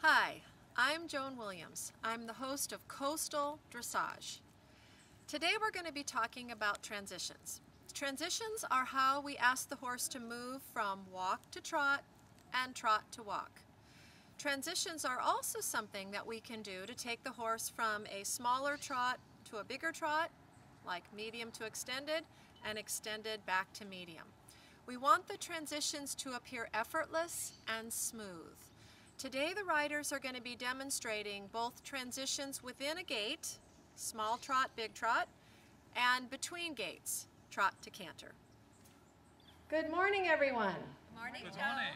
Hi, I'm Joan Williams. I'm the host of Coastal Dressage. Today we're going to be talking about transitions. Transitions are how we ask the horse to move from walk to trot and trot to walk. Transitions are also something that we can do to take the horse from a smaller trot to a bigger trot, like medium to extended, and extended back to medium. We want the transitions to appear effortless and smooth. Today the riders are going to be demonstrating both transitions within a gait, small trot, big trot, and between gaits, trot to canter. Good morning, everyone. Morning, Good Joan. morning.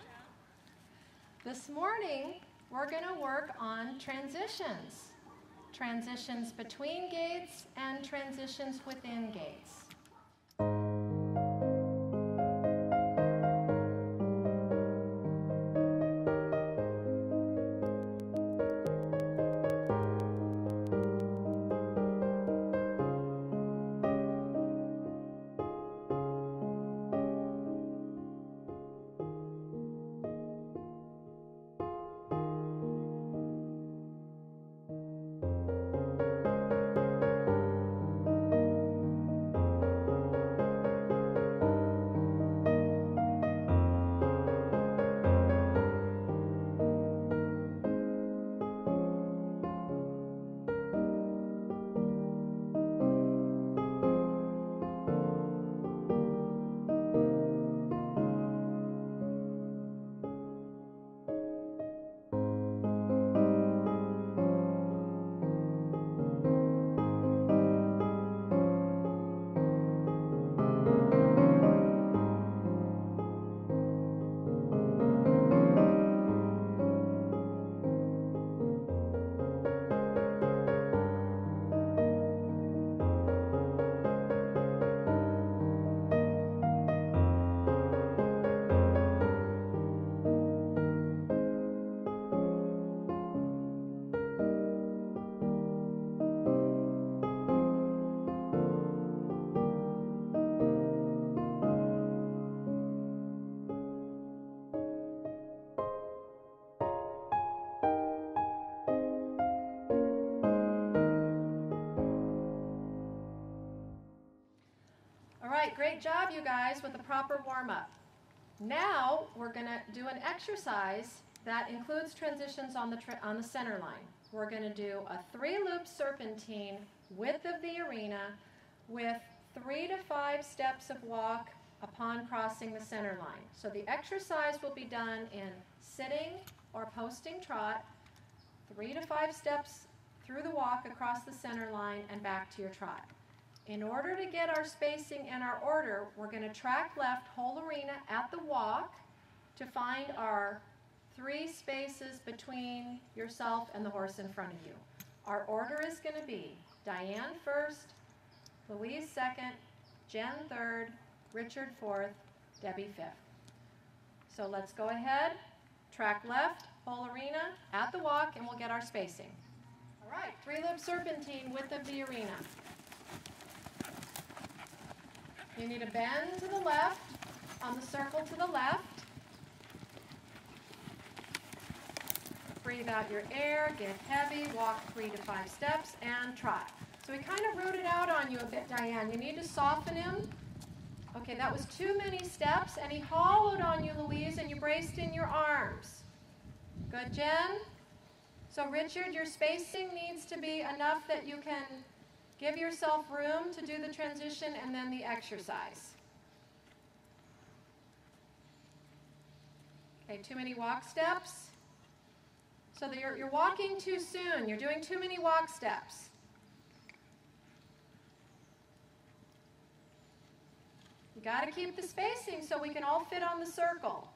This morning we're going to work on transitions. Transitions between gaits and transitions within gaits. All right, great job, you guys, with the proper warm-up. Now we're going to do an exercise that includes transitions on the center line. We're going to do a 3-loop serpentine width of the arena with 3 to 5 steps of walk upon crossing the center line. So the exercise will be done in sitting or posting trot, 3 to 5 steps through the walk across the center line and back to your trot. In order to get our spacing and our order, we're going to track left whole arena at the walk to find our 3 spaces between yourself and the horse in front of you. Our order is going to be Diane first, Louise second, Jen third, Richard fourth, Debbie fifth. So let's go ahead, track left, whole arena at the walk, and we'll get our spacing. All right, 3-loop serpentine width of the arena. You need a bend to the left, on the circle to the left. Breathe out your air, get heavy, walk 3 to 5 steps, and trot. So we kind of rooted out on you a bit, Diane. You need to soften him. Okay, that was too many steps, and he hollowed on you, Louise, and you braced in your arms. Good, Jen? So Richard, your spacing needs to be enough that you can give yourself room to do the transition and then the exercise. Okay, too many walk steps. So that you're walking too soon. You're doing too many walk steps. You got to keep the spacing so we can all fit on the circle.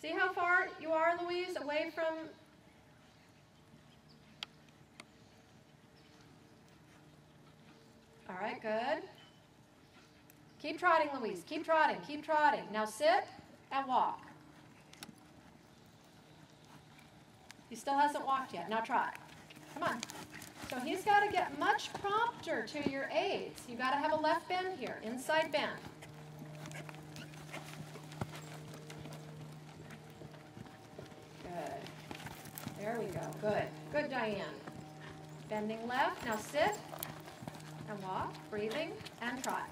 See how far you are, Louise, away from... All right, good. Keep trotting, Louise. Keep trotting. Keep trotting. Now sit and walk. He still hasn't walked yet. Now trot. Come on. So he's got to get much prompter to your aids. You've got to have a left bend here, inside bend. Good. There we go. Good. Good, Diane. Bending left. Now sit and walk, breathing, and trot.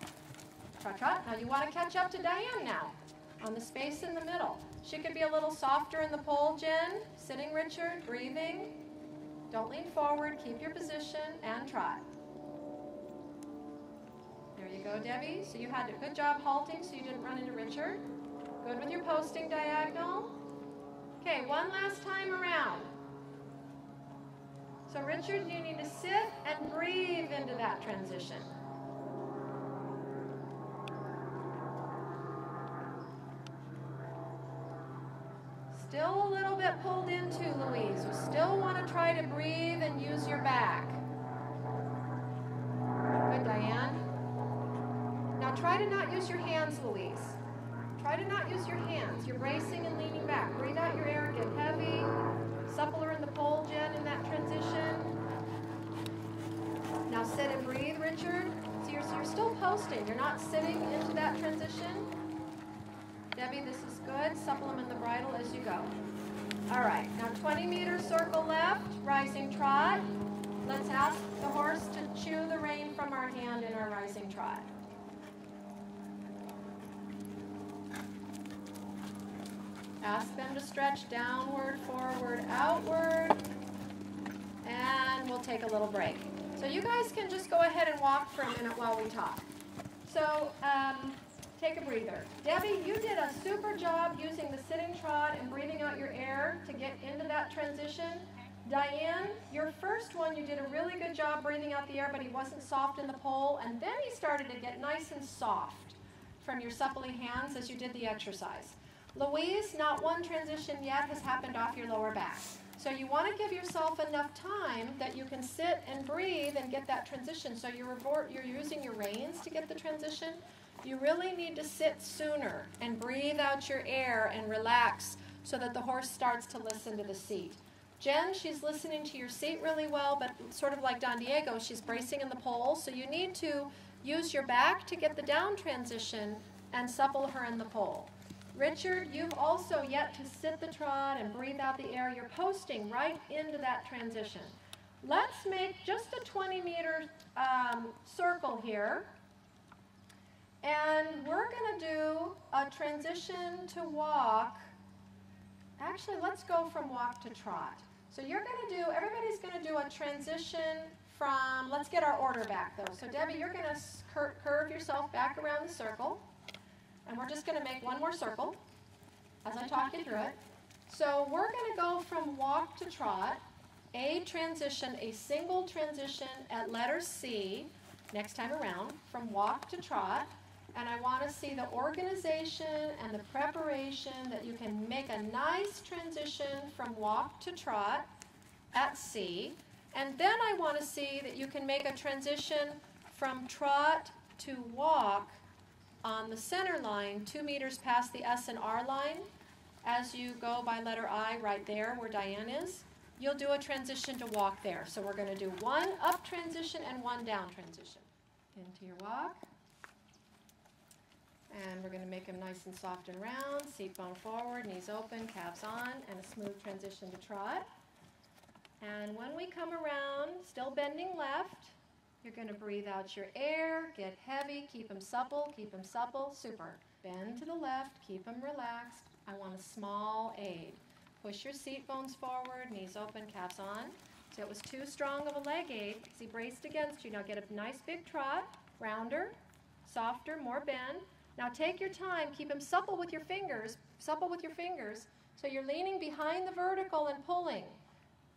Trot, trot. Now you want to catch up to Diane now on the space in the middle. She could be a little softer in the pole, Jen. Sitting, Richard, breathing. Don't lean forward. Keep your position and trot. There you go, Debbie. So you had a good job halting so you didn't run into Richard. Good with your posting diagonal. Okay, one last time around. So Richard, you need to sit and breathe into that transition. Still a little bit pulled into, Louise. You still want to try to breathe and use your back. Good, Diane. Now try to not use your hands, Louise. Try to not use your hands. You're bracing and leaning back. Breathe out your air, get heavy. Suppler in the pole, Jen, in that transition. Now sit and breathe, Richard. So you're still posting. You're not sitting into that transition. Debbie, this is good. Supplement the bridle as you go. All right, now 20-meter circle left, rising trot. Let's ask the horse to chew the rein from our hand in our rising trot. Ask them to stretch downward, forward, outward, and we'll take a little break. So you guys can just go ahead and walk for a minute while we talk. So take a breather. Debbie, you did a super job using the sitting trot and breathing out your air to get into that transition. Diane, your first one, you did a really good job breathing out the air, but he wasn't soft in the pole, and then he started to get nice and soft from your supple hands as you did the exercise. Louise, not one transition yet has happened off your lower back. So you want to give yourself enough time that you can sit and breathe and get that transition. So you're using your reins to get the transition. You really need to sit sooner and breathe out your air and relax so that the horse starts to listen to the seat. Jen, she's listening to your seat really well, but sort of like Don Diego, she's bracing in the pole. So you need to use your back to get the down transition and supple her in the pole. Richard, you've also yet to sit the trot and breathe out the air. You're posting right into that transition. Let's make just a 20-meter circle here. And we're going to do a transition to walk. Actually, let's go from walk to trot. So everybody's going to do a transition from, let's get our order back though. So Debbie, you're going to curve yourself back around the circle. And we're just going to make one more circle as I talk you through it. So we're going to go from walk to trot, a single transition at letter C next time around, from walk to trot. And I want to see the organization and the preparation that you can make a nice transition from walk to trot at C. And then I want to see that you can make a transition from trot to walk on the center line, 2 meters past the S and R line. As you go by letter I right there where Diane is, you'll do a transition to walk there. So we're going to do one up transition and one down transition. Into your walk. And we're going to make them nice and soft and round. Seat bone forward, knees open, calves on, and a smooth transition to trot. And when we come around, still bending left, you're going to breathe out your air, get heavy, keep them supple, super. Bend to the left, keep them relaxed. I want a small aid. Push your seat bones forward, knees open, calves on. So it was too strong of a leg aid because he braced against you. Now get a nice big trot, rounder, softer, more bend. Now take your time, keep them supple with your fingers, so you're leaning behind the vertical and pulling.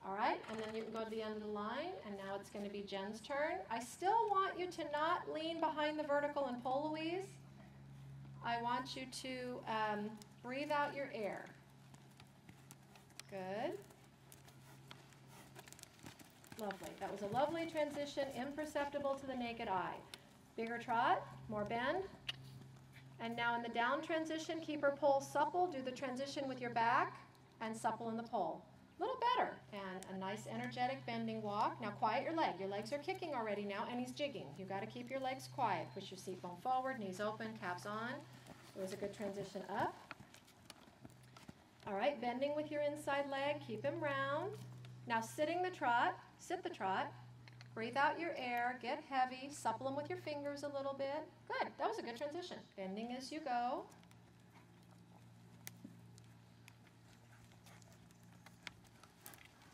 All right, and then you can go to the end of the line, and now it's going to be Jen's turn. I still want you to not lean behind the vertical and pull, Louise. I want you to breathe out your air. Good. Lovely. That was a lovely transition, imperceptible to the naked eye. Bigger trot, more bend. And now in the down transition, keep her pole supple. Do the transition with your back and supple in the pole. A little better. And a nice energetic bending walk. Now quiet your leg. Your legs are kicking already now, and he's jigging. You've got to keep your legs quiet. Push your seat bone forward, knees open, calves on. It was a good transition up. All right, bending with your inside leg, keep him round. Now sitting the trot, sit the trot. Breathe out your air, get heavy, supple them with your fingers a little bit. Good, that was a good transition. Bending as you go.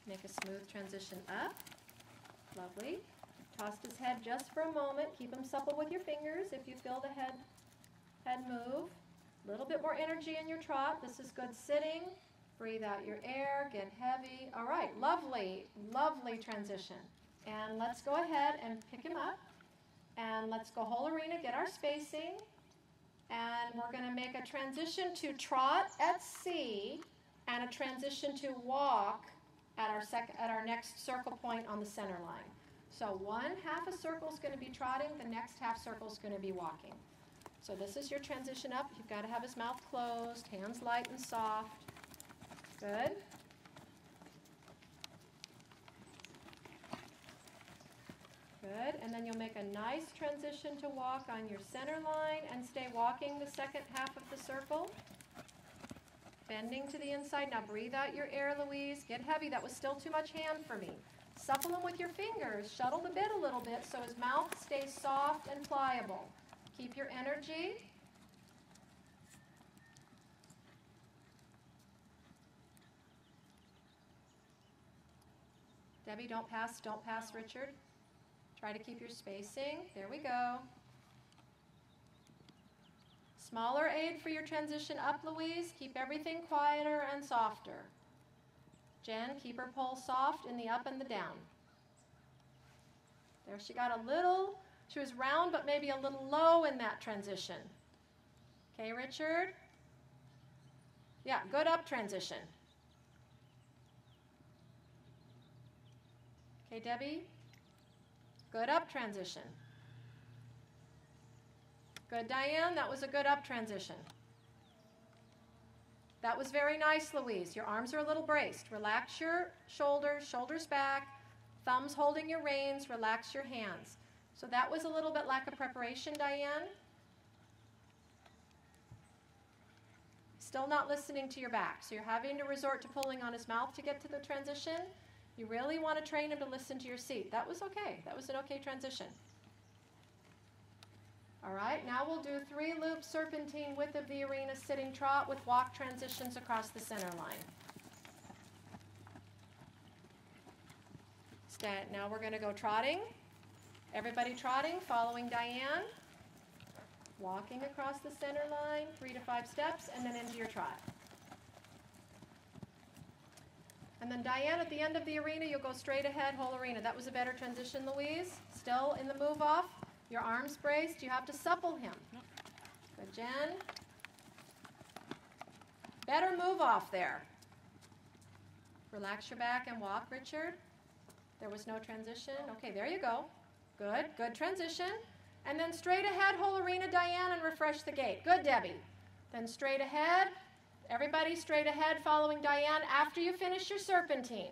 Make a smooth transition up. Lovely. Tossed his head just for a moment. Keep him supple with your fingers if you feel the head move. A little bit more energy in your trot. This is good sitting. Breathe out your air, get heavy. All right, lovely, lovely transition. And let's go ahead and pick him up. And let's go whole arena, get our spacing. And we're going to make a transition to trot at C and a transition to walk at our next circle point on the center line. So one half a circle is going to be trotting, the next half circle is going to be walking. So this is your transition up. You've got to have his mouth closed, hands light and soft. Good. Good, and then you'll make a nice transition to walk on your center line and stay walking the second half of the circle. Bending to the inside. Now breathe out your air, Louise. Get heavy. That was still too much hand for me. Supple him with your fingers. Shuttle the bit a little bit so his mouth stays soft and pliable. Keep your energy. Debbie, don't pass, Richard. Try to keep your spacing. There we go. Smaller aid for your transition up, Louise. Keep everything quieter and softer. Jen, keep her pole soft in the up and the down. There, she got a little, she was round but maybe a little low in that transition. Okay, Richard? Yeah, good up transition. Okay, Debbie? Good up transition. Good, Diane. That was a good up transition. That was very nice, Louise. Your arms are a little braced. Relax your shoulders, shoulders back, thumbs holding your reins, relax your hands. So that was a little bit lack of preparation, Diane. Still not listening to your back. So you're having to resort to pulling on his mouth to get to the transition. You really want to train him to listen to your seat. That was okay. That was an okay transition. All right, now we'll do 3 loops serpentine width of the arena sitting trot with walk transitions across the center line. Now we're going to go trotting. Everybody trotting, following Diane. Walking across the center line, 3 to 5 steps, and then into your trot. And then Diane, at the end of the arena, you'll go straight ahead, whole arena. That was a better transition, Louise. Still in the move off. Your arms braced. You have to supple him. Good, Jen. Better move off there. Relax your back and walk, Richard. There was no transition. Okay, there you go. Good, good transition. And then straight ahead, whole arena, Diane, and refresh the gait. Good, Debbie. Then straight ahead. Everybody straight ahead following Diane after you finish your serpentine.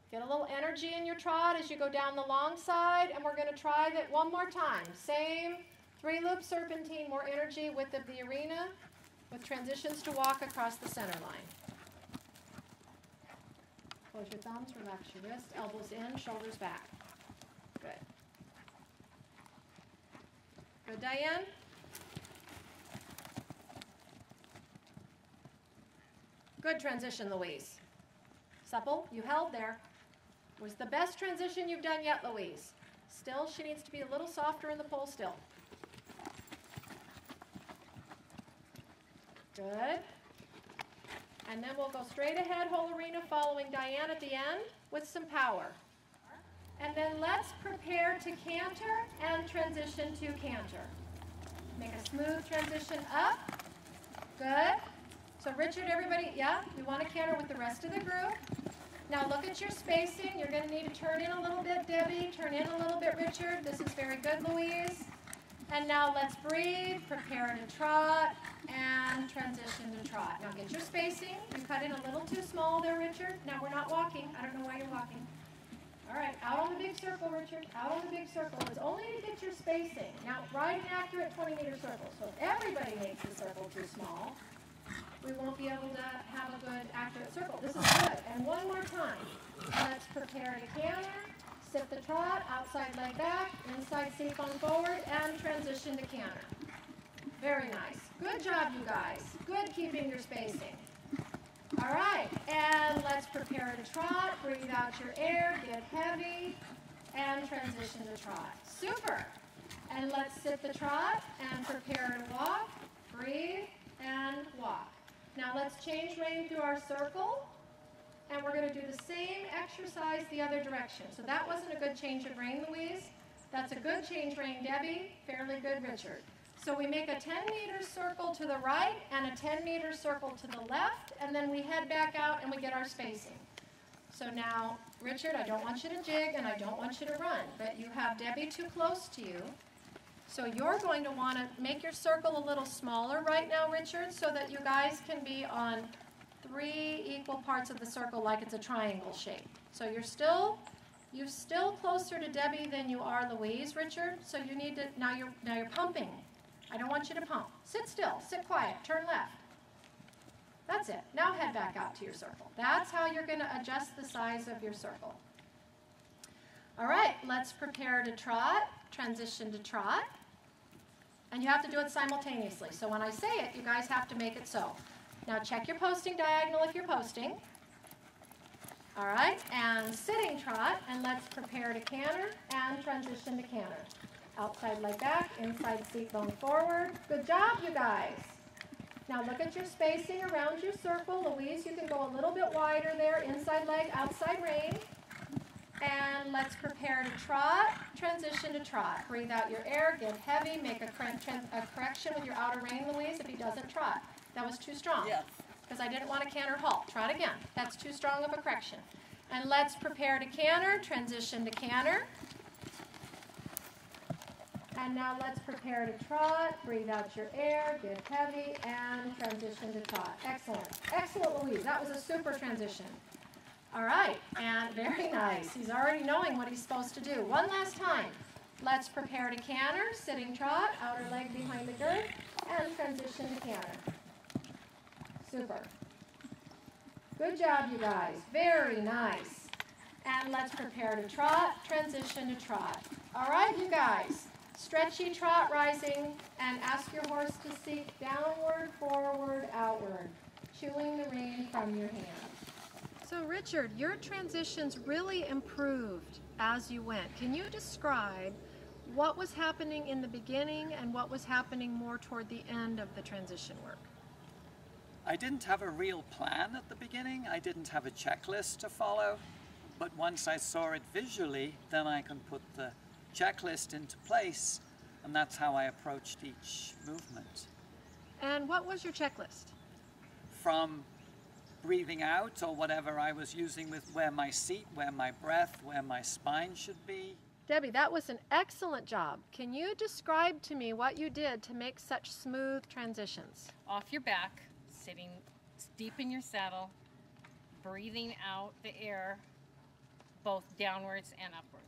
Get a little energy in your trot as you go down the long side, and we're going to try that one more time. Same 3 loop serpentine, more energy, width of the arena, with transitions to walk across the center line. Close your thumbs, relax your wrists, elbows in, shoulders back. Good. Good, Diane? Good transition, Louise. Supple, you held there. Was the best transition you've done yet, Louise. Still, she needs to be a little softer in the pole still. Good. And then we'll go straight ahead, whole arena, following Diane at the end with some power. And then let's prepare to canter and transition to canter. Make a smooth transition up. Good. So Richard, everybody, yeah, we want to canter with the rest of the group. Now look at your spacing. You're going to need to turn in a little bit, Debbie. Turn in a little bit, Richard. This is very good, Louise. And now let's breathe, prepare to trot, and transition to trot. Now get your spacing. You cut in a little too small there, Richard. Now we're not walking. I don't know why you're walking. All right, out on the big big circle, Richard. Out on the big circle. It's only to get your spacing. Now, ride an accurate 20-meter circle. So if everybody makes the circle too small, we won't be able to have a good, accurate circle. This is good. And one more time. Let's prepare to canter, sit the trot, outside leg back, inside seat bone forward, and transition to canter. Very nice. Good job, you guys. Good keeping your spacing. All right, and let's prepare to trot. Breathe out your air, get heavy, and transition to trot. Super. And let's sit the trot and prepare to walk. Breathe and walk. Now let's change rein through our circle, and we're going to do the same exercise the other direction. So that wasn't a good change of rein, Louise. That's a good change rein, Debbie. Fairly good, Richard. So we make a 10-meter circle to the right and a 10-meter circle to the left, and then we head back out and we get our spacing. So now, Richard, I don't want you to jig and I don't want you to run, but you have Debbie too close to you. So you're going to want to make your circle a little smaller right now, Richard, so that you guys can be on 3 equal parts of the circle like it's a triangle shape. So you're still closer to Debbie than you are Louise, Richard. So you need to, now you're pumping. I don't want you to pump. Sit still, sit quiet, turn left. That's it. Now head back out to your circle. That's how you're going to adjust the size of your circle. All right, let's prepare to trot, transition to trot. And you have to do it simultaneously. So when I say it, you guys have to make it so. Now check your posting diagonal if you're posting. All right, and sitting trot, and let's prepare to canter and transition to canter. Outside leg back, inside seat bone forward. Good job, you guys. Now look at your spacing around your circle. Louise, you can go a little bit wider there. Inside leg, outside rein. And let's prepare to trot, transition to trot. Breathe out your air, get heavy, make a correction with your outer rein, Louise, if he doesn't trot. That was too strong. Yes. Because I didn't want to canter halt. Trot again. That's too strong of a correction. And let's prepare to canter, transition to canter. And now let's prepare to trot. Breathe out your air, get heavy, and transition to trot. Excellent. Excellent, Louise. That was a super transition. All right, and very nice. He's already knowing what he's supposed to do. One last time. Let's prepare to canter, sitting trot, outer leg behind the girth, and transition to canter. Super. Good job, you guys. Very nice. And let's prepare to trot, transition to trot. All right, you guys. Stretchy trot rising, and ask your horse to seek downward, forward, outward, chewing the rein from your hand. So Richard, your transitions really improved as you went. Can you describe what was happening in the beginning and what was happening more toward the end of the transition work? I didn't have a real plan at the beginning. I didn't have a checklist to follow. But once I saw it visually, then I can put the checklist into place, and that's how I approached each movement. And what was your checklist? From breathing out or whatever I was using with where my seat, where my breath, where my spine should be. Debbie, that was an excellent job. Can you describe to me what you did to make such smooth transitions? Off your back, sitting deep in your saddle, breathing out the air, both downwards and upwards.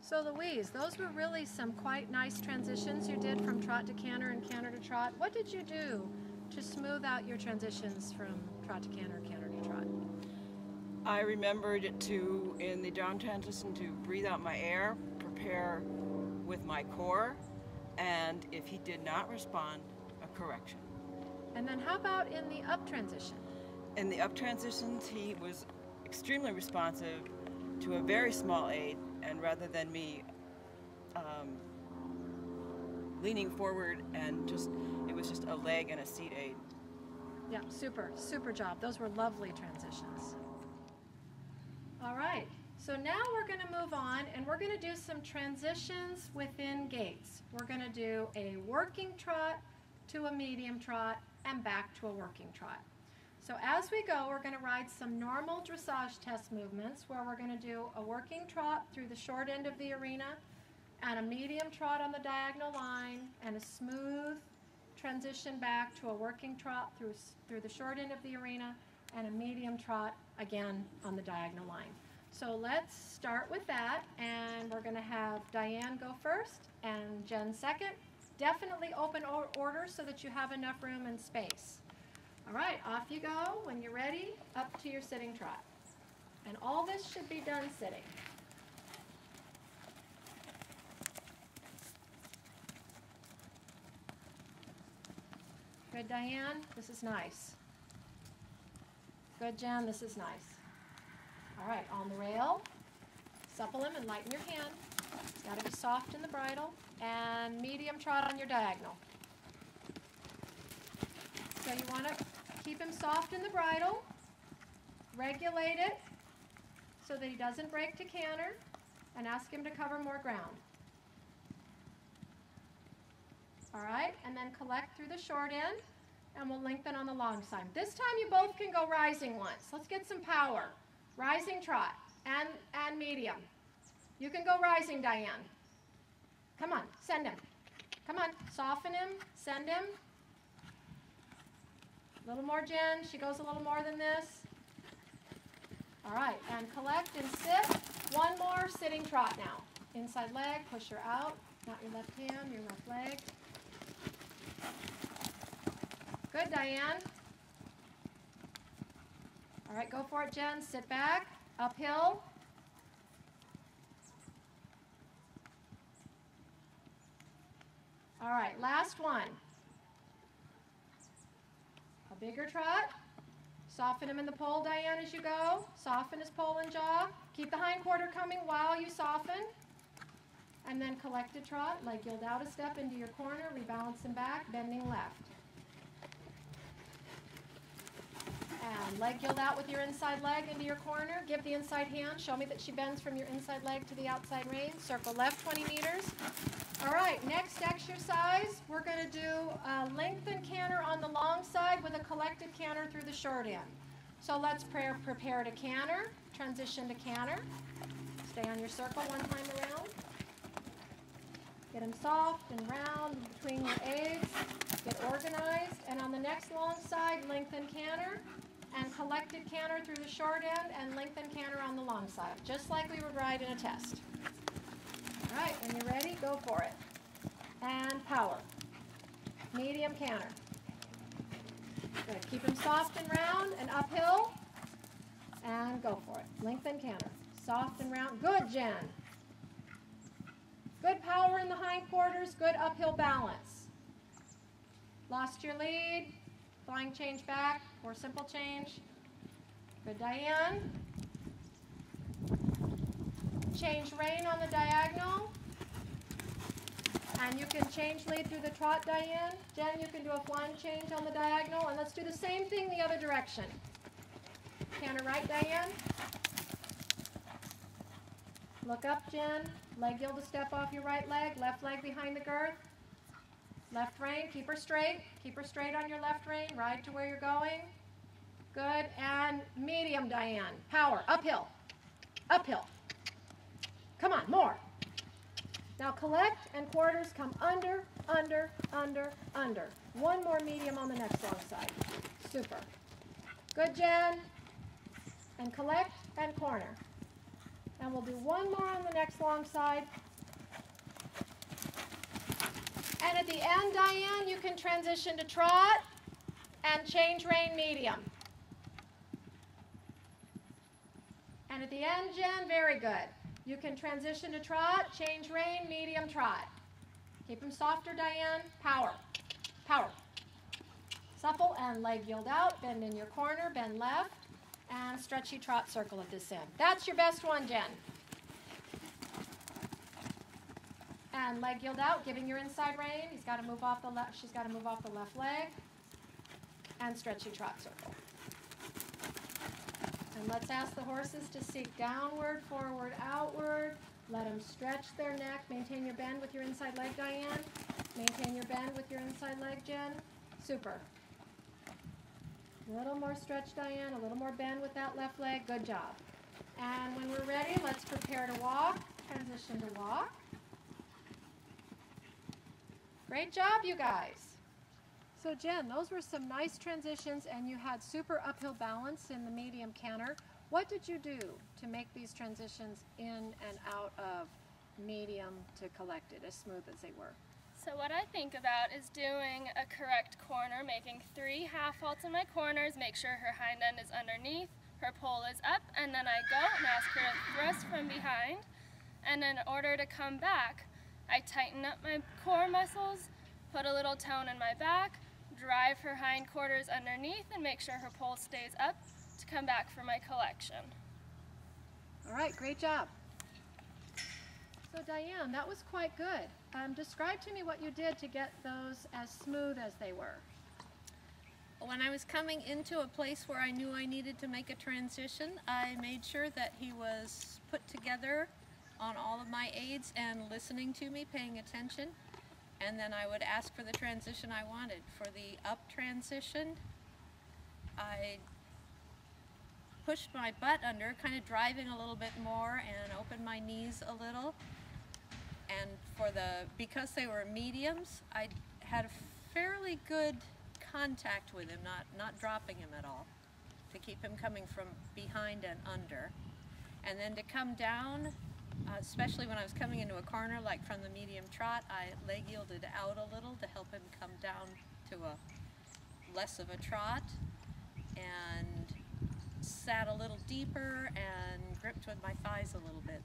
So Louise, those were really some quite nice transitions you did from trot to canter and canter to trot. What did you do to smooth out your transitions from trot to canter to trot? I remembered to, in the down transition, to breathe out my air, prepare with my core, and if he did not respond, a correction. And then how about in the up transition? In the up transitions, he was extremely responsive to a very small aid, and rather than me leaning forward and it was just a leg and a seat aid. Yeah, super job. Those were lovely transitions. All right, so now we're going to move on and we're going to do some transitions within gaits. We're going to do a working trot to a medium trot and back to a working trot. So as we go, we're going to ride some normal dressage test movements where we're going to do a working trot through the short end of the arena and a medium trot on the diagonal line and a smooth transition back to a working trot through the short end of the arena and a medium trot again on the diagonal line. So let's start with that, and we're going to have Diane go first and Jen second. Definitely open order so that you have enough room and space. All right, off you go. When you're ready, up to your sitting trot. And all this should be done sitting. Good, Diane. This is nice. Good, Jen. This is nice. All right, on the rail, supple him and lighten your hand. It's got to be soft in the bridle, and medium trot on your diagonal. So you want to keep him soft in the bridle, regulate it so that he doesn't break to canter, and ask him to cover more ground. All right, and then collect through the short end, and we'll lengthen on the long side. This time you both can go rising once. Let's get some power. Rising trot and medium. You can go rising, Diane. Come on, send him. Come on, soften him, send him. A little more, Jen. She goes a little more than this. All right, and collect and sit. One more sitting trot now. Inside leg, push her out. Not your left hand, your left leg. Good, Diane. All right, go for it, Jen. Sit back, uphill. All right, last one. A bigger trot. Soften him in the pole, Diane, as you go. Soften his pole and jaw. Keep the hind quarter coming while you soften. And then collect a trot, leg yield out a step into your corner, rebalance him back, bending left. And leg yield out with your inside leg into your corner. Give the inside hand. Show me that she bends from your inside leg to the outside rein. Circle left 20 meters. All right, next exercise, we're going to do a lengthen canter on the long side with a collected canter through the short end. So let's prepare to canter, transition to canter. Stay on your circle one time around. Get them soft and round between your aids. Get organized. And on the next long side, lengthen canter and collected canter through the short end and lengthen canter on the long side, just like we would ride in a test. All right, when you're ready, go for it. And power. Medium canter. Good. Keep them soft and round and uphill. And go for it. Lengthen canter. Soft and round. Good, Jen. Good power in the hindquarters, good uphill balance. Lost your lead, flying change back, or simple change. Good, Diane. Change rein on the diagonal. And you can change lead through the trot, Diane. Jen, you can do a flying change on the diagonal. And let's do the same thing the other direction. Canter right, Diane. Look up, Jen. Leg yield a step off your right leg. Left leg behind the girth. Left rein. Keep her straight. Keep her straight on your left rein. Ride to where you're going. Good. And medium, Diane. Power. Uphill. Uphill. Come on. More. Now collect and quarters come under, under, under, under. One more medium on the next long side. Super. Good, Jen. And collect and corner. And we'll do one more on the next long side. And at the end, Diane, you can transition to trot and change rein medium. And at the end, Jen, very good. You can transition to trot, change rein, medium trot. Keep them softer, Diane. Power. Power. Supple and leg yield out. Bend in your corner, bend left. And stretchy trot circle at this end. That's your best one, Jen. And leg yield out, giving your inside rein. He's got to move off the left. She's got to move off the left leg. And stretchy trot circle. And let's ask the horses to seek downward, forward, outward. Let them stretch their neck. Maintain your bend with your inside leg, Diane. Maintain your bend with your inside leg, Jen. Super. A little more stretch, Diane. A little more bend with that left leg. Good job. And when we're ready, let's prepare to walk. Transition to walk. Great job, you guys. So Jen, those were some nice transitions, and you had super uphill balance in the medium canter. What did you do to make these transitions in and out of medium to collected as smooth as they were? So what I think about is doing a correct corner, making 3 half halts in my corners, make sure her hind end is underneath, her pole is up, and then I go and ask her to thrust from behind. And in order to come back, I tighten up my core muscles, put a little tone in my back, drive her hind quarters underneath, and make sure her pole stays up to come back for my collection. All right, great job. So Diane, that was quite good. Describe to me what you did to get those as smooth as they were. When I was coming into a place where I knew I needed to make a transition, I made sure that he was put together on all of my aids and listening to me, paying attention. And then I would ask for the transition I wanted. For the up transition, I pushed my butt under, kind of driving a little bit more, and opened my knees a little. And because they were mediums, I had a fairly good contact with him, not dropping him at all, to keep him coming from behind and under. And then to come down, especially when I was coming into a corner, like from the medium trot, I leg yielded out a little to help him come down to a less of a trot, and sat a little deeper and gripped with my thighs a little bit.